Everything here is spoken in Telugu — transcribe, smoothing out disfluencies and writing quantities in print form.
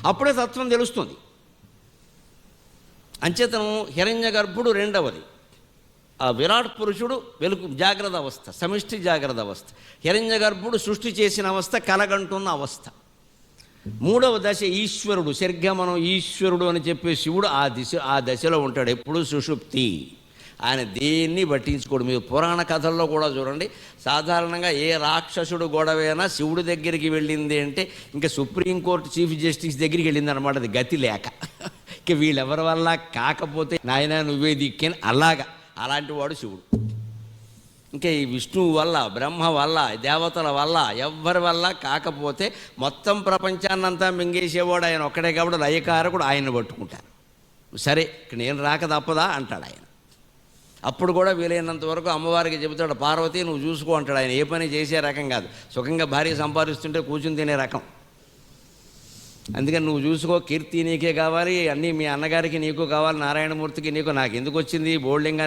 అప్పుడే తత్వం తెలుస్తుంది. అంచేతనం హిరణ్య గర్భుడు రెండవది, ఆ విరాట్ పురుషుడు వెలుగు జాగ్రత్త అవస్థ, సమిష్టి జాగ్రత్త అవస్థ. హిరణ్య గర్భుడు సృష్టి చేసిన అవస్థ, కలగంటున్న అవస్థ. మూడవ దశ ఈశ్వరుడు. సరిగ్గా మనం ఈశ్వరుడు అని చెప్పే శివుడు ఆ దశలో ఉంటాడు ఎప్పుడు, సుషుప్తి. ఆయన దేన్ని పట్టించుకోడు. మీరు పురాణ కథల్లో కూడా చూడండి, సాధారణంగా ఏ రాక్షసుడు గొడవైనా శివుడి దగ్గరికి వెళ్ళింది అంటే ఇంకా సుప్రీంకోర్టు చీఫ్ జస్టిస్ దగ్గరికి వెళ్ళింది అనమాట. అది గతి లేక, ఇక వీళ్ళెవరి వల్ల కాకపోతే నాయన నువ్వే దిక్కని అలాంటి వాడు శివుడు. ఇంకా ఈ విష్ణువు వల్ల, బ్రహ్మ వల్ల, దేవతల వల్ల, ఎవ్వరి వల్ల కాకపోతే మొత్తం ప్రపంచాన్నంతా మింగేసేవాడు ఆయన ఒక్కడే కాబట్టి లయకారకుడు ఆయన్ని పట్టుకుంటారు. సరే ఇక నేను రాక తప్పదా అంటాడు ఆయన. అప్పుడు కూడా వీలైనంత వరకు అమ్మవారికి చెబుతాడు, పార్వతి నువ్వు చూసుకో అంటాడు ఆయన. ఏ పని చేసే రకం కాదు, సుఖంగా భార్య సంపాదిస్తుంటే కూర్చుని తినే రకం. అందుకని నువ్వు చూసుకో, కీర్తి నీకే కావాలి, అన్నీ మీ అన్నగారికి నీకు కావాలి, నారాయణమూర్తికి నీకు, నాకు ఎందుకు వచ్చింది బోల్డింగ్